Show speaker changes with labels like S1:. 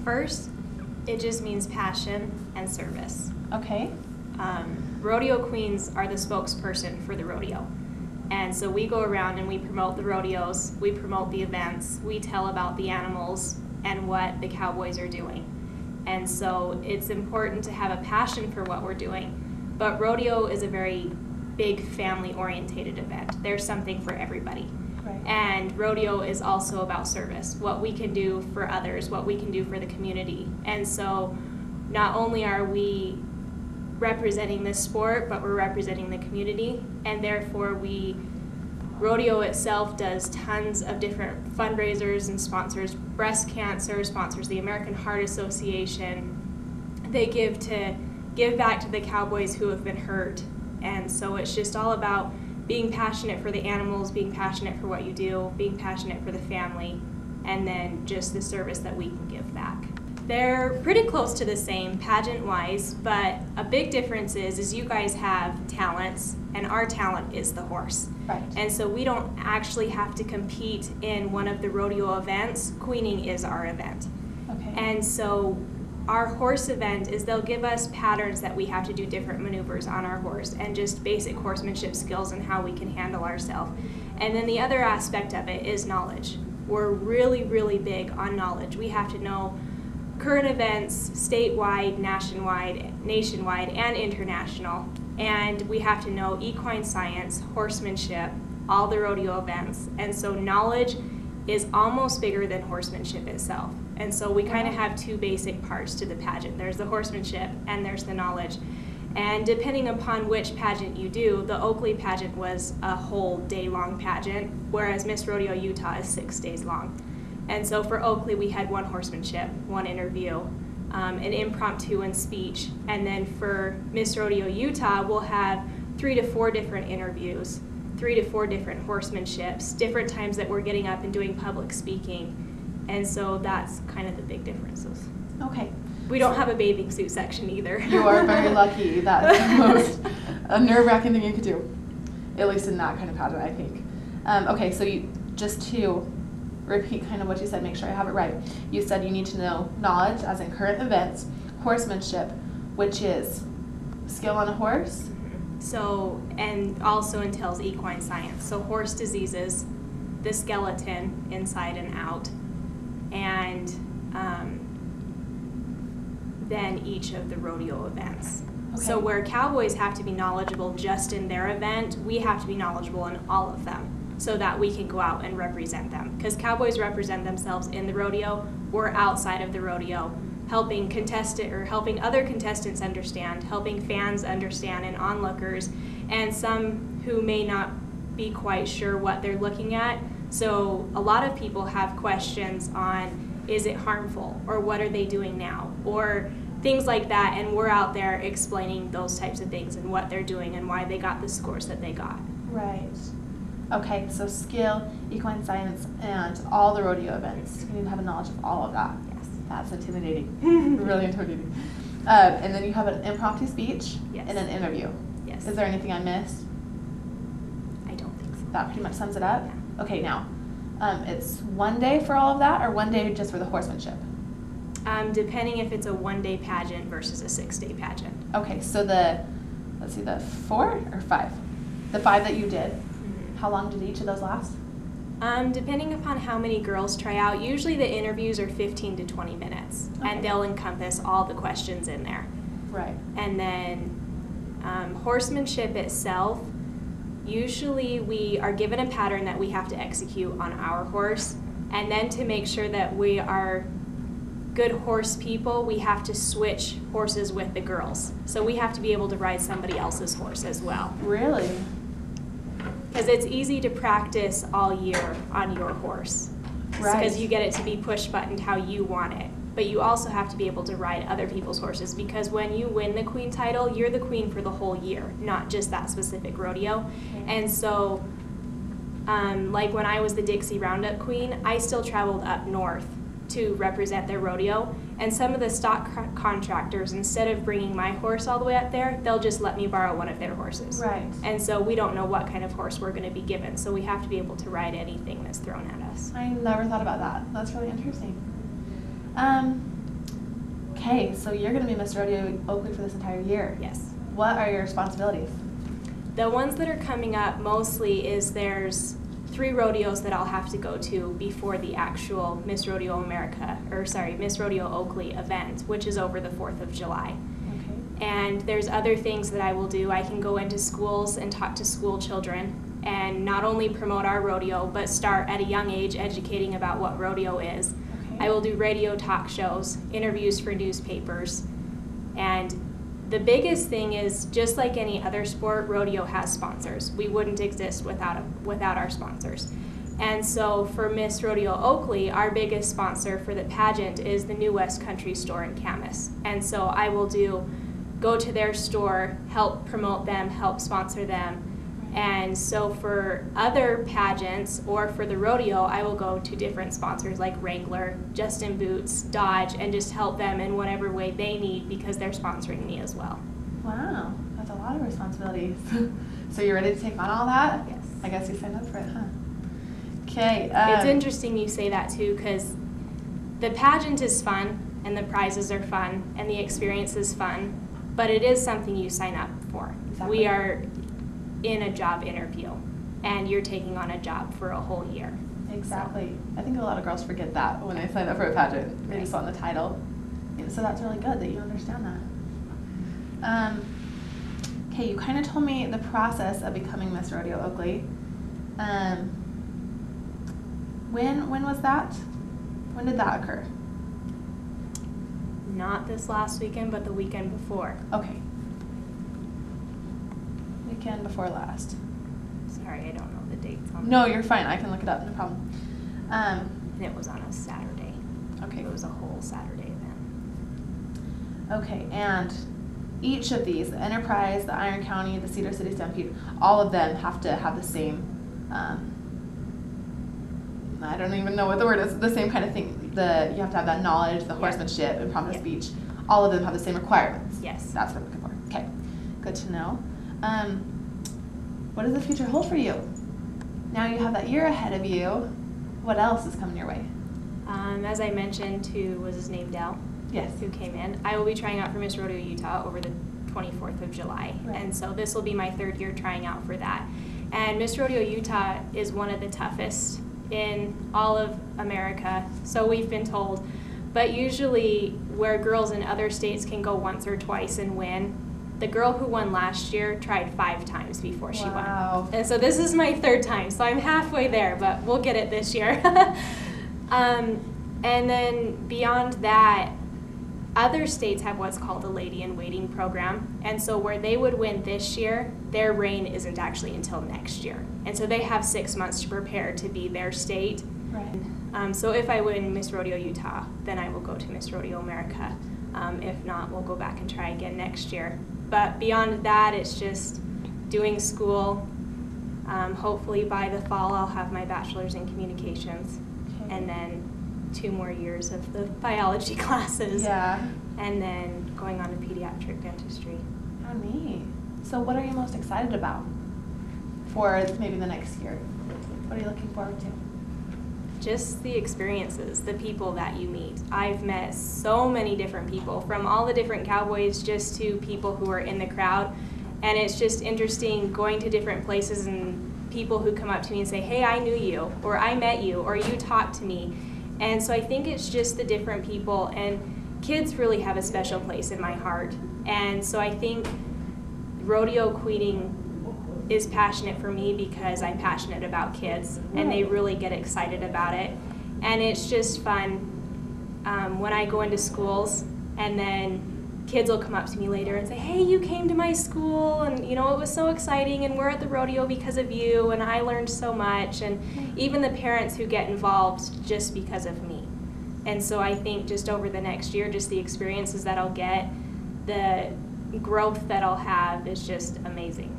S1: First, it just means passion and service.
S2: Okay.
S1: Rodeo queens are the spokesperson for the rodeo. And so we go around and we promote the rodeos, we promote the events, we tell about the animals and what the cowboys are doing. And so it's important to have a passion for what we're doing. But rodeo is a very big family-orientated event. There's something for everybody.
S2: Right.
S1: And rodeo is also about service, what we can do for others, what we can do for the community. And so not only are we representing this sport, but we're representing the community, and therefore rodeo itself does tons of different fundraisers and sponsors breast cancer, sponsors the American Heart Association. They give back to the cowboys who have been hurt. And so it's just all about being passionate for the animals, being passionate for what you do, being passionate for the family, and then just the service that we can give back. They're pretty close to the same pageant-wise, but a big difference is you guys have talents, and our talent is the horse.
S2: Right.
S1: And so we don't actually have to compete in one of the rodeo events. Queening is our event.
S2: Okay.
S1: And so our horse event is they'll give us patterns that we have to do different maneuvers on our horse and just basic horsemanship skills and how we can handle ourselves. And then the other aspect of it is knowledge. We're really, really big on knowledge. We have to know current events, statewide, nationwide, and international. And we have to know equine science, horsemanship, all the rodeo events. And so knowledge is almost bigger than horsemanship itself. And so we kind of have two basic parts to the pageant. There's the horsemanship and there's the knowledge. And depending upon which pageant you do, the Oakley pageant was a whole day-long pageant, whereas Miss Rodeo Utah is 6 days long. And so for Oakley, we had one horsemanship, one interview, an impromptu and speech. And then for Miss Rodeo Utah, we'll have 3 to 4 different interviews, 3 to 4 different horsemanships, different times that we're getting up and doing public speaking. And so that's kind of the big differences.
S2: Okay.
S1: We don't have a bathing suit section either.
S2: You are very lucky. That's the most nerve-wracking thing you could do, at least in that kind of pageant, I think. Okay, so just to repeat kind of what you said, make sure I have it right. You said you need to know knowledge, as in current events, horsemanship, which is skill on a horse.
S1: So, and also entails equine science. So horse diseases, the skeleton inside and out, and then each of the rodeo events. Okay. So where cowboys have to be knowledgeable just in their event, we have to be knowledgeable in all of them, so that we can go out and represent them. Because cowboys represent themselves in the rodeo, we're outside of the rodeo, helping other contestants understand, helping fans understand and onlookers, and some who may not be quite sure what they're looking at. So a lot of people have questions on, is it harmful, or what are they doing now, or things like that, and we're out there explaining those types of things and what they're doing and why they got the scores that they got.
S2: Right. Okay, so skill, equine science, and all the rodeo events. You need to have a knowledge of all of that.
S1: Yes.
S2: That's intimidating. Really intimidating. And then you have an impromptu speech.
S1: Yes.
S2: And an interview.
S1: Yes.
S2: Is there anything I missed?
S1: I don't think so.
S2: That pretty much sums it up?
S1: Yeah.
S2: Okay, now, it's 1 day for all of that, or 1 day just for the horsemanship?
S1: Depending if it's a 1-day pageant versus a 6-day pageant.
S2: Okay, so the 4 or 5? The 5 that you did. How long did each of those last?
S1: Depending upon how many girls try out, usually the interviews are 15 to 20 minutes,
S2: okay.
S1: And they'll encompass all the questions in there.
S2: Right.
S1: And then horsemanship itself, usually we are given a pattern that we have to execute on our horse, and then to make sure that we are good horse people, we have to switch horses with the girls. So we have to be able to ride somebody else's horse as well.
S2: Really?
S1: Because it's easy to practice all year on your horse.
S2: Right.
S1: Because you get it to be push-buttoned how you want it. But you also have to be able to ride other people's horses, because when you win the queen title, you're the queen for the whole year, not just that specific rodeo.
S2: Okay.
S1: And so, like when I was the Dixie Roundup queen, I still traveled up north to represent their rodeo, and some of the stock contractors, instead of bringing my horse all the way up there, they'll just let me borrow one of their horses.
S2: Right.
S1: And so we don't know what kind of horse we're going to be given, so we have to be able to ride anything that's thrown at us.
S2: I never thought about that. That's really interesting. Okay, so you're going to be Miss Rodeo Oakley for this entire year.
S1: Yes.
S2: What are your responsibilities?
S1: The ones that are coming up mostly is there's 3 rodeos that I'll have to go to before the actual Miss Rodeo Miss Rodeo Oakley event, which is over the 4th of July.
S2: Okay.
S1: And there's other things that I will do. I can go into schools and talk to school children and not only promote our rodeo, but start at a young age educating about what rodeo is.
S2: Okay.
S1: I will do radio talk shows, interviews for newspapers, and the biggest thing is, just like any other sport, rodeo has sponsors. We wouldn't exist without our sponsors. And so for Miss Rodeo Oakley, our biggest sponsor for the pageant is the New West Country store in Camas. And so I will go to their store, help promote them, help sponsor them. And so for other pageants or for the rodeo, I will go to different sponsors like Wrangler, Justin Boots, Dodge, and just help them in whatever way they need because they're sponsoring me as well.
S2: Wow, that's a lot of responsibilities. So you're ready to take on all that?
S1: Yes.
S2: I guess you signed up for it, huh? Okay.
S1: It's interesting you say that too, because the pageant is fun and the prizes are fun and the experience is fun, but it is something you sign up for.
S2: Exactly.
S1: We are in a job interview and you're taking on a job for a whole year.
S2: Exactly. I think a lot of girls forget that when they sign up for a pageant. They just want the title. So that's really good that you understand that. Okay, you kind of told me the process of becoming Miss Rodeo Oakley. When was that? When did that occur?
S1: Not this last weekend, but the weekend before.
S2: Okay. Weekend before last.
S1: Sorry, I don't know the dates on
S2: No, you're fine. I can look it up. No problem.
S1: And it was on a Saturday.
S2: Okay.
S1: It was a whole Saturday event.
S2: Okay, and each of these, the Enterprise, the Iron County, the Cedar City Stampede, all of them have to have the same, I don't even know what the word is, the same kind of thing. You have to have that knowledge, the horsemanship, and prompt of speech. All of them have the same requirements.
S1: Yes.
S2: That's what I'm looking for. Okay, good to know. What does the future hold for you? Now you have that year ahead of you. What else is coming your way?
S1: As I mentioned to, was his name Dell?
S2: Yes.
S1: Who came in. I will be trying out for Miss Rodeo Utah over the 24th of July.
S2: Right.
S1: And so this will be my 3rd year trying out for that. And Miss Rodeo Utah is one of the toughest in all of America, so we've been told. But usually where girls in other states can go once or twice and win, the girl who won last year tried 5 times before she won. And so this is my 3rd time, so I'm halfway there, but we'll get it this year. And then beyond that, other states have what's called a lady-in-waiting program, and so where they would win this year, their reign isn't actually until next year. And so they have 6 months to prepare to be their state.
S2: Right.
S1: So if I win Miss Rodeo Utah, then I will go to Miss Rodeo America. If not, we'll go back and try again next year. But beyond that, it's just doing school. Hopefully by the fall, I'll have my bachelor's in communications, and then 2 more years of the biology classes.
S2: Yeah.
S1: And then going on to pediatric dentistry.
S2: How neat. So what are you most excited about for maybe the next year? What are you looking forward to?
S1: Just the experiences, the people that you meet. I've met so many different people, from all the different cowboys just to people who are in the crowd. And it's just interesting going to different places and people who come up to me and say, hey, I knew you, or I met you, or you talked to me. And so I think it's just the different people, and kids really have a special place in my heart. And so I think rodeo queening is passionate for me because I'm passionate about kids, and they really get excited about it. And it's just fun when I go into schools, and then kids will come up to me later and say, hey, you came to my school, and it was so exciting, and we're at the rodeo because of you, and I learned so much. And even the parents who get involved just because of me. And so I think just over the next year, just the experiences that I'll get, the growth that I'll have is just amazing.